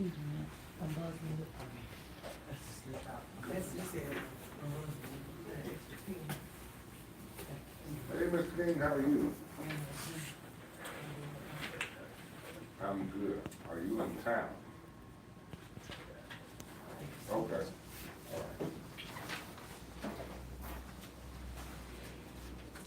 Hey, Mr. King, how are you? I'm good. Are you in town? Okay. All right.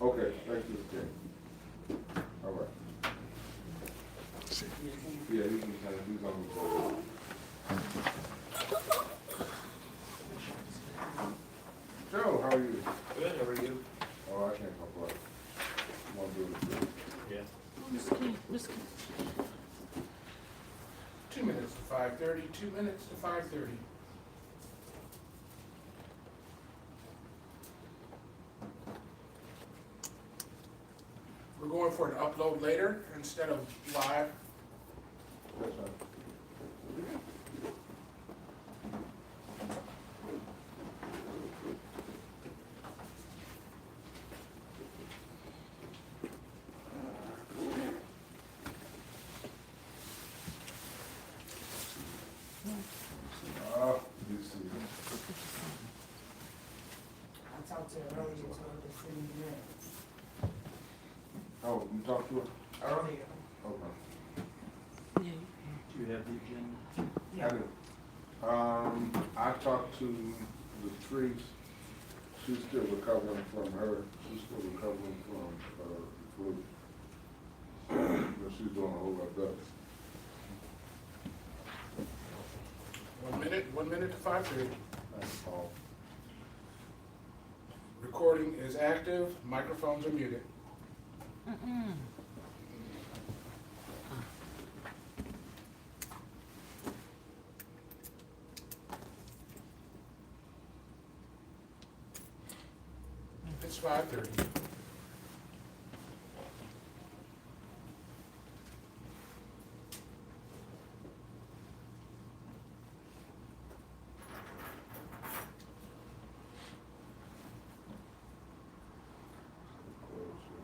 Okay, thank you, Mr. King. All right. Yeah, you can kind of do something. Joe, how are you? Good, how are you? Oh, I can't complain. You want to do it good? Yeah. Mr. King, Mr. King. 2 minutes to 5:30, 2 minutes to 5:30. We're going for an upload later instead of live. That's fine. Oh, you see. I talked to her earlier, told her to send me that. Oh, you talked to her? Earlier. Okay. Yeah. Do you have the agenda? I do. I talked to the trees. She's still recovering from she's still recovering from flu. But she's doing a whole lot better. 1 minute to 5:30. Thanks, Paul. Recording is active, microphones are muted. It's 5:30.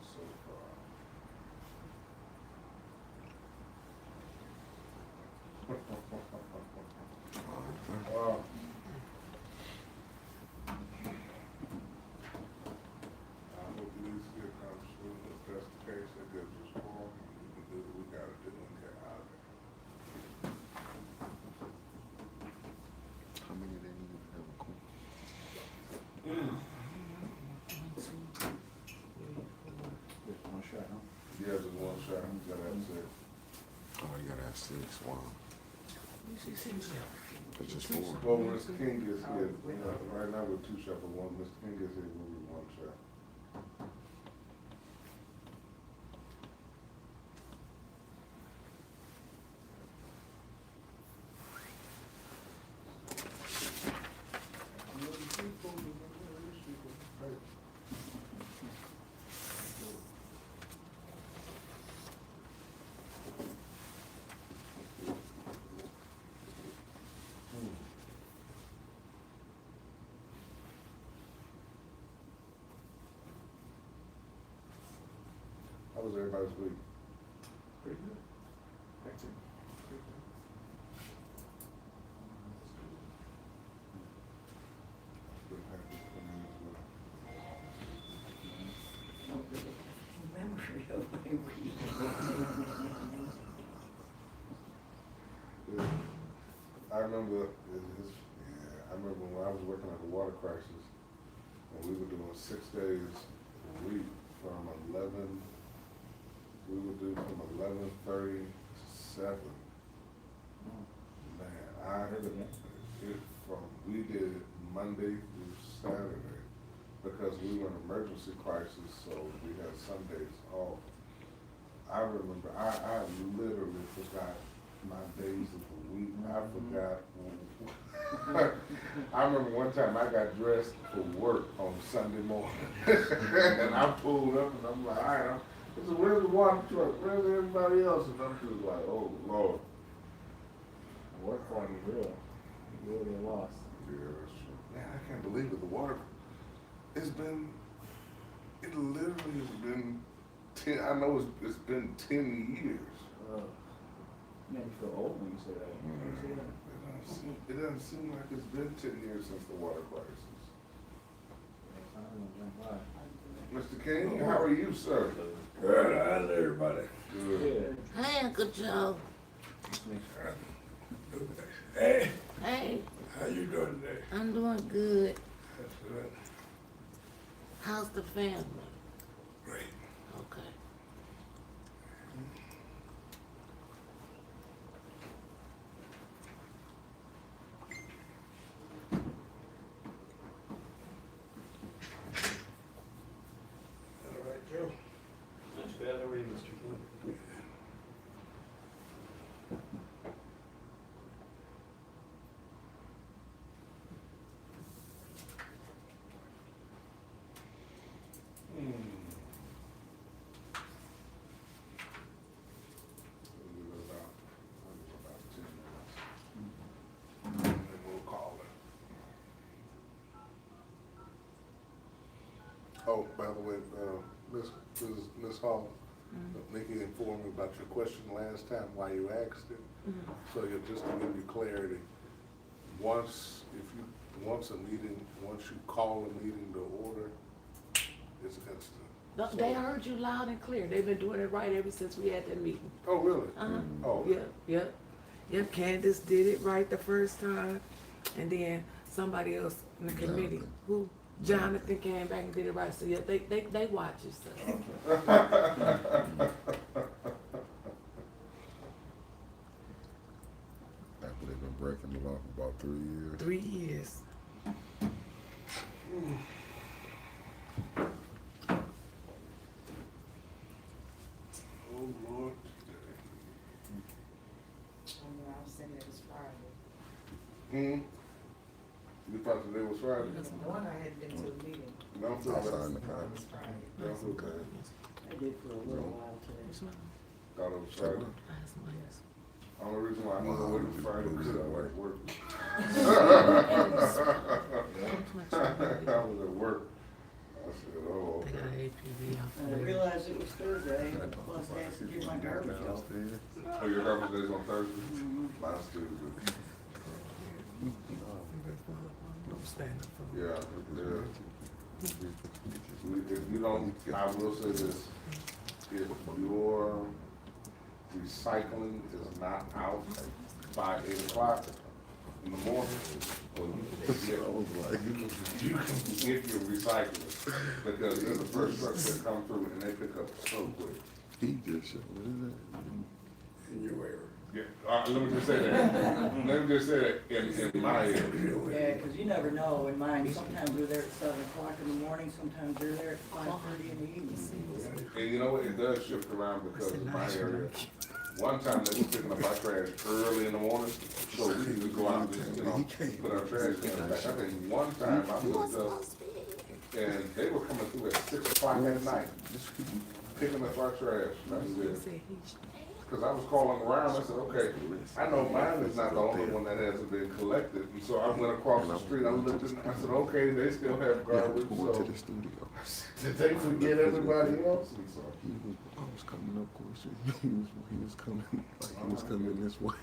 So far. Wow. I hope these get come soon. If that's the case, that gives us more. We can do what we gotta do and get out of there. How many they need to have a cool? Just one shot, huh? Yeah, just one shot. You gotta have six. Oh, you gotta have 6. Wow. That's just 4. Well, when Mr. King gets here, right now we're 2 shots for one. Mr. King gets here, we'll be 1 shot. How was everybody's week? Pretty good. Hectic. Pretty good. Been happy to come in as well. Memory of my week. Yeah. I remember, I remember when I was working at the water crisis, and we were doing 6 days a week from 11, we would do from 11:30 to 7. Man, we did it Monday through Saturday because we were in an emergency crisis, so we had Sundays off. I remember, I literally forgot my days of the week. I forgot. I remember one time I got dressed for work on Sunday morning. And I pulled up and I'm like, all right, I said, where's the water truck? Where's everybody else? And I'm just like, oh, Lord. Work for you, real. You really lost. Yeah, that's true. Man, I can't believe it. The water, it literally has been 10, I know it's been 10 years. Make you feel old when you say that. It doesn't seem like it's been 10 years since the water crisis. Time went by. Mr. King, how are you, sir? Good, how's everybody? Good. Yeah. Hey, Uncle Joe. Hey, Hey, how you doing today? I'm doing good. That's good. How's the family? Great. Okay. All right, Joe? Not too bad. How are you, Mr. King? About 10 minutes. And then we'll call it. Oh, by the way, Ms. Hall, Nikki informed me about your question last time, why you asked it. So just to give you clarity, once a meeting, once you call a meeting to order, it's instant. No, they heard you loud and clear. They've been doing it right ever since we had that meeting. Oh, really? Uh-huh. Oh. Yep, Candace did it right the first time. And then somebody else in the committee, Jonathan came back and did it right. So yeah, they watch us. So. After they've been breaking the law for about 3 years. 3 years. Oh, Lord. I was saying it was Friday. You thought today was Friday? One, I had been to a meeting. Don't feel I'll bad. sign the It card. was Friday. Don't feel bad. I did for a little while today. Thought it was Friday. Only reason why I know it was Friday because I was at work. I was at work. I said, oh, They got okay. an APV out And I there. realized it was Thursday, plus I had to get my garbage out. Oh, your garbage day's on Thursday? Mine's Tuesday. Don't stand up for Yeah, if you don't, I will say this, if your recycling is not out by 8 o'clock in the morning, well, you can get your recycling, because they're the first truck that come through and they pick up so quick. He just showed it. In your way. Yeah, let me just say that, let me just say that in my area. Yeah, 'cause you never know, in mine, sometimes they're there at 7 o'clock in the morning, sometimes they're there at 5:30 in the evening. And you know what, it does shift around because in my area, one time they were picking up our trash early in the morning, so we used to go out and just, put our trash cans back. I think one time I looked up and they were coming through at 6 o'clock at night, picking up our trash. And I said, because I was calling around, I said, okay, I know mine is not the only one that hasn't been collected. And so I went across the street, I looked and I said, okay, they still have garbage, Went to so the studio. did they forget everybody else? And so, I was coming up, of course. He was coming, like he was coming this way.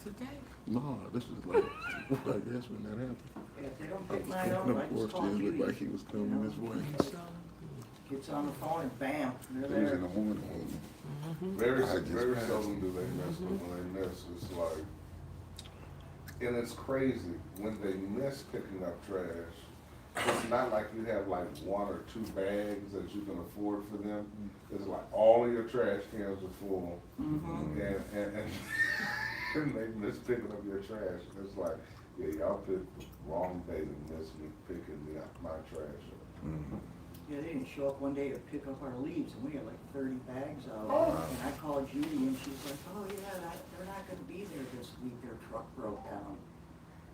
today. No, this was like, I guess when that happened. If they don't I pick was mine coming up, I up, just course, call it Judy. looked like he was coming this way. Gets on the phone and bam, It they're was in there. the morning. very, I just very passed. seldom do they mess up. When they miss, it's like, and it's crazy, when they miss picking up trash, it's not like you have like 1 or 2 bags that you can afford for them. It's like all of your trash cans are full, Mhm. and they miss picking up your trash. It's like, yeah, y'all picked the wrong day to miss me picking my trash up. Yeah, they didn't show up one day to pick up our leaves, and we had like 30 bags out. Oh. And I called Judy, and she's like, oh yeah, they're not gonna be there this week, their truck broke down.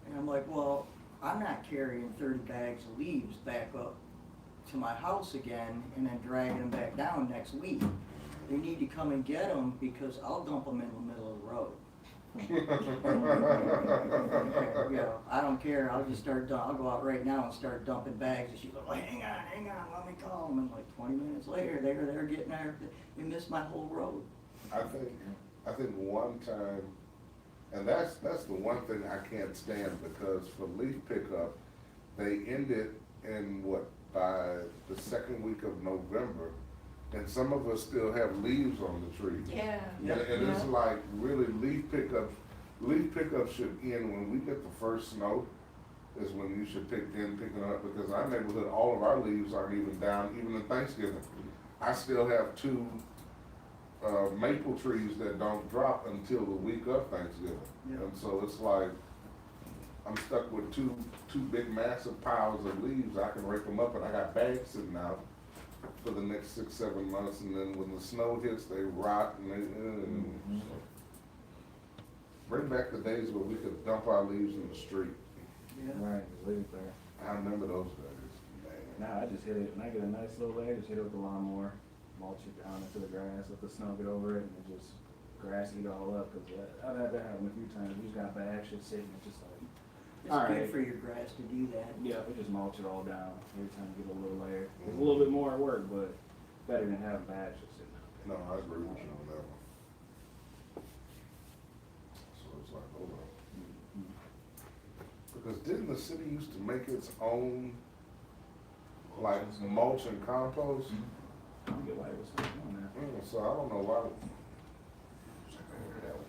And I'm like, well, I'm not carrying 30 bags of leaves back up to my house again and then dragging them back down next week. They need to come and get them, because I'll dump them in the middle of the road. Yeah, I don't care, I'll just I'll go out right now and start dumping bags, and she's like, hang on, let me call them, and like 20 minutes later, they're getting there, they missed my whole road. I think I think one time, and that's the one thing I can't stand, because for leaf pickup, they end it in by the second week of November, and some of us still have leaves on the tree. Yeah. And it's like, really, leaf pickup should end when we get the first snow, is when you should pick it up, because our neighborhood, all of our leaves aren't even down, even in Thanksgiving. I still have 2 maple trees that don't drop until the week of Thanksgiving. Yeah. And so it's like, I'm stuck with two big massive piles of leaves. I can rake them up, and I got bags sitting out for the next 6-7 months, and then when the snow hits, they rot, and they, so. Bring back the days where we could dump our leaves in the street. Yeah. Right, just leave it there. I remember those days, man. Now I just hit it, when I get a nice little day, just hit it with the lawnmower, mulch it down into the grass, let the snow get over it, and it just grass eat all up, cause I've had that happen a few times. You just got bags just sitting, it's just like, It's All good right. for your grass to do that. yeah, we just mulch it all down every time you get a little layer. It's a little bit more work, but better than having bags just sitting out No, there. I agree with you on that one. So it's like, hold on. Because didn't the city used to make its own, like, mulch and compost? I don't get why it was still doing that. So I don't know why.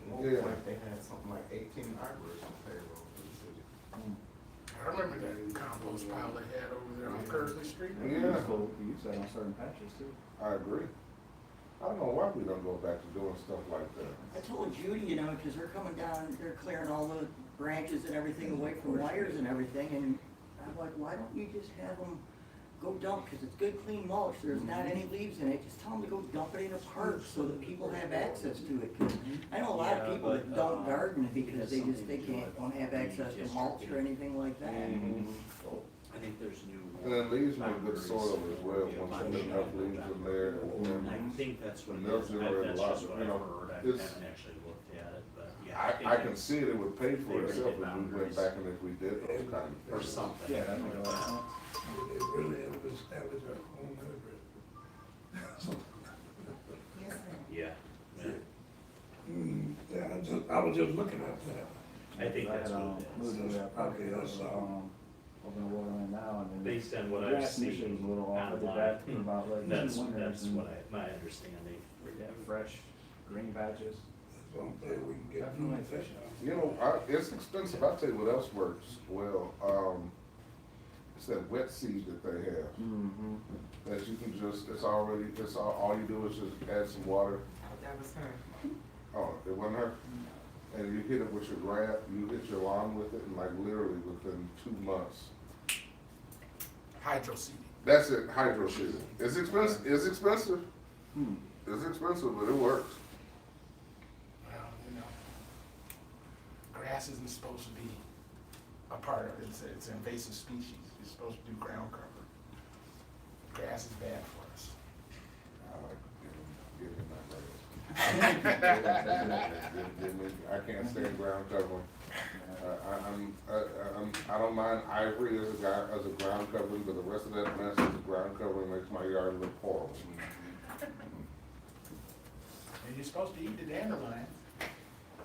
One Yeah. point they had something like 18 arborists on payroll for the city. I remember that compost pile they had over there on Kersley Street. Yeah. It's cool. You use that on certain patches too. I agree. I don't know why we don't go back to doing stuff like that. I told Judy, you know, because they're coming down, they're clearing all the branches and everything away from wires and everything, and I'm like, why don't you just have them go dump, because it's good clean mulch, there's not any leaves in it, just tell them to go dump it in a park so that people have access to it, 'cause I know a lot of people that don't garden because they don't have access to mulch or anything like that. I think there's new. And then leaves make good soil as well, once you put enough leaves in there. I think that's what it They'll is. generate a That's lot, just what you I've know, heard. I it's- haven't actually looked at it, but yeah. think I can it's- see it would pay for They itself if we really went boundaries. back and if we did those kind of Or things. something. Yeah, that makes a lot of sense. They really have to establish our own limit. Yes, sir. Yeah, yeah. Yeah, I was just looking at that. I think that's what moved it to is. that property Okay, that that's, was, over in Waterland now, and then. Based on what the I've grass initially seen was a little off, I did online, that for about like That's, 2 winters, that's and what my understanding. yeah, fresh green patches. That's what I'm saying, we can get Definitely through fish that. You know, it's expensive. I'll tell you what else works well. It's that wet seed that they have. Mm-hmm. That you can just, all you do is just add some water. That was her. Oh, it wasn't her? And you hit it with you hit your lawn with it, and like literally within 2 months. Hydro seeding. That's it, hydro seeding. It's expensive, it's expensive, Hmm. but it works. Well, you know, grass isn't supposed to be a part of it. It's an invasive species. You're supposed to do ground cover. Grass is bad for us. I like giving my grass. I can't stand ground covering. I don't mind ivory as a ground covering, but the rest of that mess as a ground covering makes my yard look horrible. And you're supposed to eat the dandelion.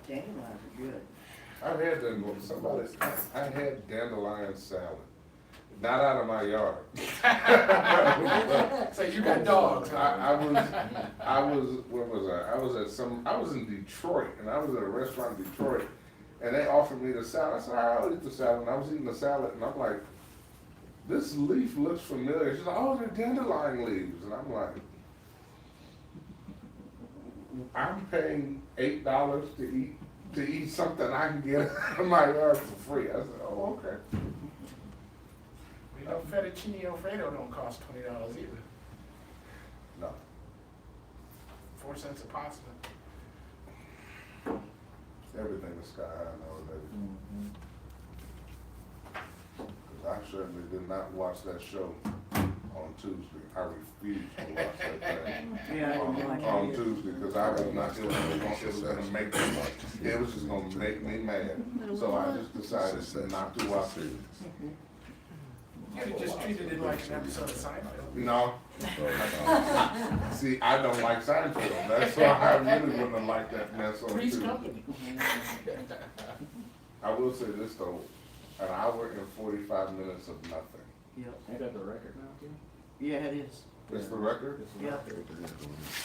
Dandelions are good. I've had I had dandelion salad, not out of my yard. So you got dogs, huh? I was, where was I? I was in Detroit, and I was at a restaurant in Detroit, and they offered me the salad. I said, I'll eat the salad, and I was eating the salad, and I'm like, this leaf looks familiar. She's like, oh, they're dandelion leaves, and I'm like, I'm paying $8 to eat something I can get out of my yard for free. I said, oh, okay. You know, fettuccine Alfredo don't cost $20 either. No. 4 cents a pasta. Everything is sky high nowadays. Mm-hmm. 'Cause I certainly did not watch that show on Tuesday. I refused to watch that thing Yeah, I didn't watch it on either. Tuesday, because I was not, it was gonna make me, it was just gonna make me mad. So I just decided not to watch it. You could just treated it like an episode of Seinfeld. No, See, I don't like Seinfeld, that's why I really wouldn't have liked that mess on Three's too. Company. I will say this though, an hour and 45 minutes of nothing. Yep. Ain't that the record now, too? Yeah, it is. It's the record? It's the Yeah. record.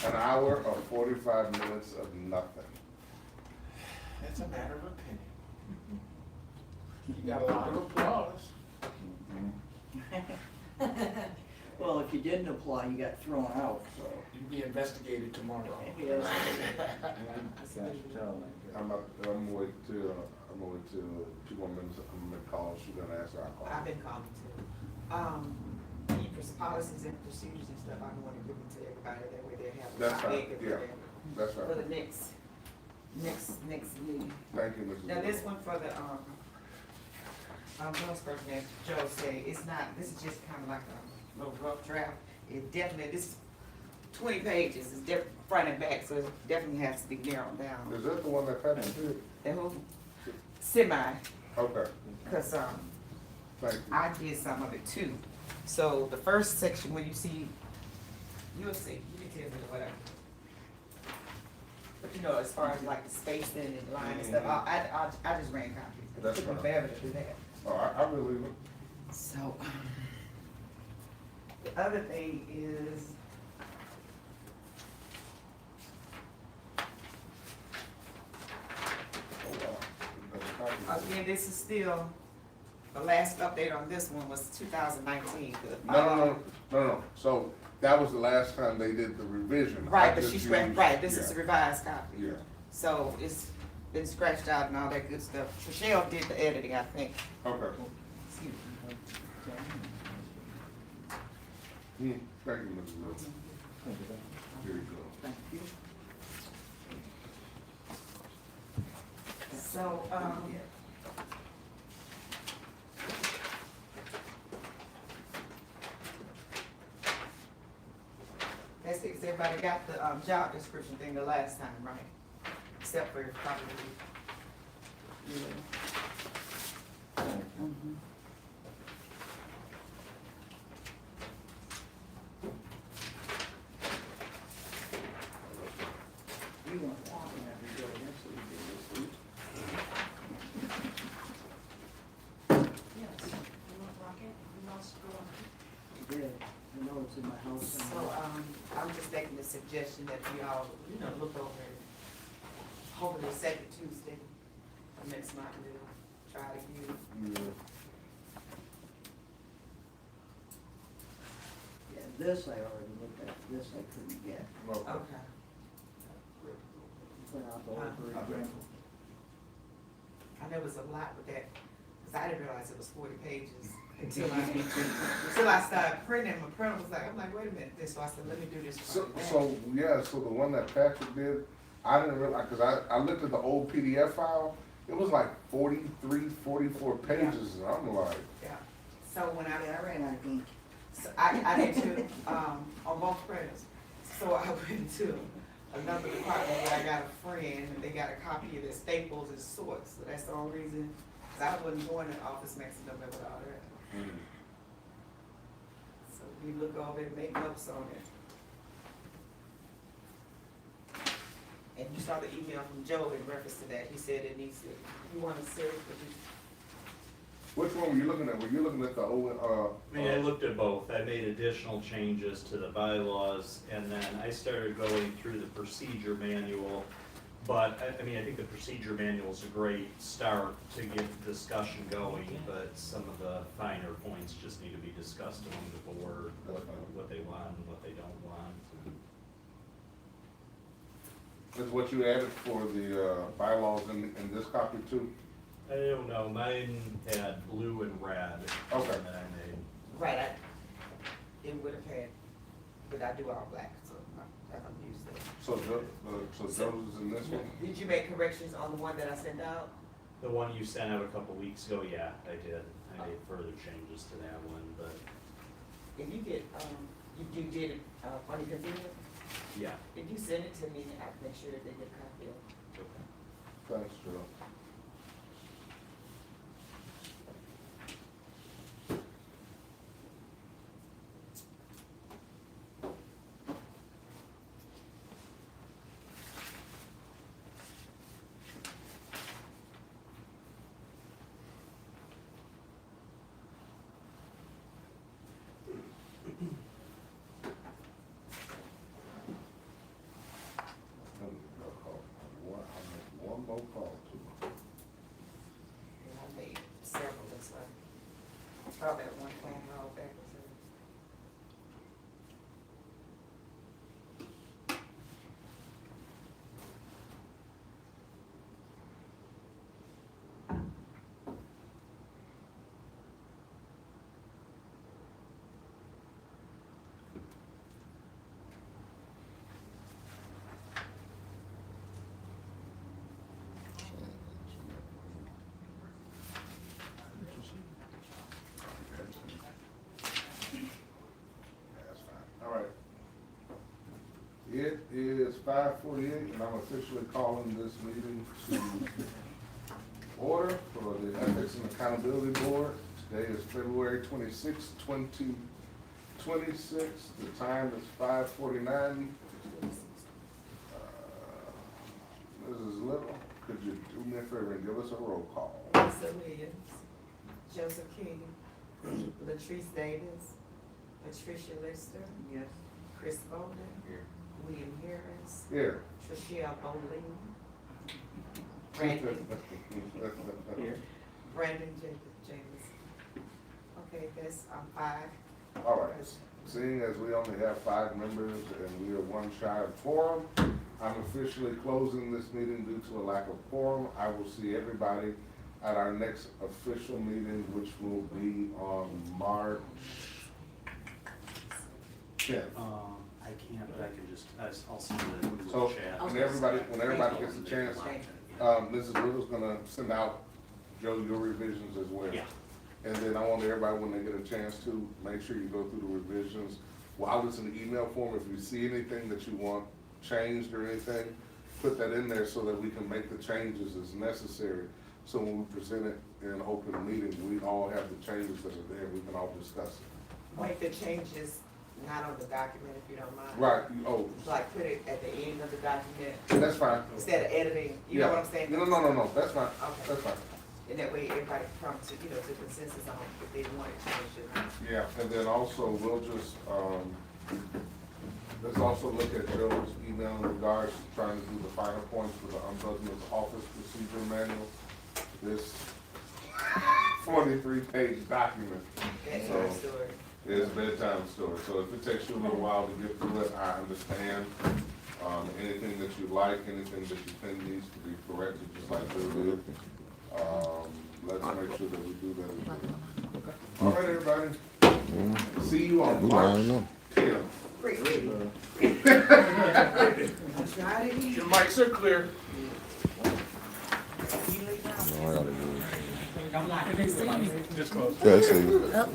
An hour of 45 minutes of nothing. It's a matter of opinion. You got a lot of applause. Well, if you didn't apply, you got thrown out, so. You'll be investigated tomorrow. Yes. Gosh, tell, man. I'm waiting till 2 more minutes, I'm gonna call, she's gonna answer our call. I've been calling too. Keepers, policies and procedures and stuff, I want to give them to everybody, that way they have. a That's copy right, of it yeah. That's For right. the next meeting. Thank you, Mrs. Now, this Wood. one for the, vice president, Joe say, it's not, this is just kind of like a little rough draft. It definitely, this is 20 pages, it's front and back, so it definitely has to be narrowed down. Is that the one that Pat did? And who, semi, Okay, cause, thank you. I did some of it too. So the first section, when you see, you'll see, you can tell me whatever. But you know, as far as like the spacing and line and stuff, I just ran copies. That's It took me fine. forever to do that. Oh, I believe it. So, the other thing is, Oh, wow. That's a copy. again, this is still, the last update on this one was 2019. No. So that was the last time they did the revision. Right, I but just she's, used- right, this is yeah, a revised copy. Yeah. So it's been scratched out and all that good stuff. Michelle did the editing, I think. Okay. Excuse me. Thank you, Mrs. Wood. Here you go. Thank you. So, that's it, 'cause everybody got the, job description thing the last time, right? Except for probably, you know. Mhm. You went walking every day, that's what you did this week. Yes, you want rocket, you want to go on? You did. I know it's in my house. So, I'm just making a suggestion that we all, you know, look over it. Hopefully the second Tuesday of next month, we'll try to view. Yeah. Yeah, this I already looked at, this I couldn't get. Okay. Okay. Went out the whole three. I know it was a lot with that, because I didn't realize it was 40 pages until I started printing. My printer was like, I'm like, wait a minute, this, so I said, let me do this. So, front and back. so the one that Patrick did, I didn't realize, cause I looked at the old PDF file, it was like 43, 44 pages, and I'm like, Yeah, so when I, Yeah, I ran out of ink. so I did too, on both printers. So I went to another department where I got a friend, and they got a copy of the staples and sorts, so that's the only reason, cause I wasn't going to the office mixing up with all that. So we look over and make notes on it. And you saw the email from Joe in reference to that, he said it needs to, you wanna say it, which one were you looking at? Were you looking at the old, I mean, I looked at both. I made additional changes to the bylaws, and then I started going through the procedure manual. But, I mean, I think the procedure manual is a great start to get the discussion going, but some of the finer points just need to be discussed among the board, what they want and what they don't want. is what you added for the, bylaws in this copy too? I don't know, mine had blue and red. Okay. That I made. right, it would have had, but I do all black, so I don't use that. So Joe's is in this one? Did you make corrections on the one that I sent out? The one you sent out a couple weeks ago, yeah, I did. I made further changes to that one, but, If you get, you did it, on your computer, yeah. if you send it to me, I can make sure that they get a copy of it. Okay. Thanks, Joe. no call to. And I made several, it's like, probably at one phone call back. That's fine. All right. It is 5:48, and I'm officially calling this meeting to order for the Ethics and Accountability Board. Today is February 26, 2026. The time is 5:49. Mrs. Little, could you do me a favor and give us a roll call? Lisa Williams, Joseph King, Latrice Davis, Patricia Lister, Yes. Chris Bolden, Here. William Harris, Here. Trishelle Bowling, Brandon, Here. Brandon James. Okay, that's, five. All right. Seeing as we only have 5 members and we are one shy of quorum, I'm officially closing this meeting due to a lack of quorum. I will see everybody at our next official meeting, which will be on March 10th. I can't, but I can just, I'll send the So, chat. when everybody gets a chance, Mrs. Little's gonna send out, Joe, your revisions as well. Yeah. And then I want everybody, when they get a chance to, make sure you go through the revisions. While it's in email form, if you see anything that you want changed or anything, put that in there so that we can make the changes as necessary. So when we present it in an open meeting, we all have the changes that are there, we can all discuss it. Make the changes not on the document if you don't mind. Right, oh, Like put it at the end of the document that's fine. instead of editing, you know what I'm saying? No, that's fine, Okay. that's fine. And that way everybody can come to, to consensus on if they want it changed or not. Yeah, and then also, we'll just, let's also look at Joe's email in regards to trying to do the final points for the Ombudsman's Office Procedure Manual. This 43-page document. That's So, your story. it's bedtime story, so if it takes you a little while to get through it, I understand. Anything that you like, anything that you think needs to be corrected, just like Joe did. Let's make sure that we do that. All right, everybody. See you on I don't March know. 10th. Great. Your mics are clear. No, I gotta go. Just close. Yeah, I see.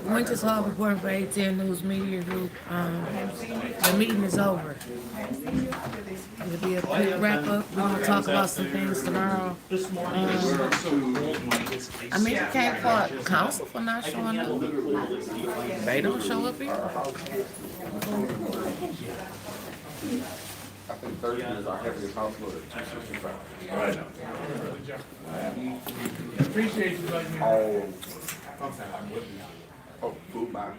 Winter's Hall reporting for 810 News Media Group. The meeting is over. It'll be a quick wrap up. We're gonna talk about some things tomorrow. I mean, you can't fault council for not showing up. They don't show up either. I think Thursday is our heaviest hospital at 265. Appreciate you letting me know. Oh, food box.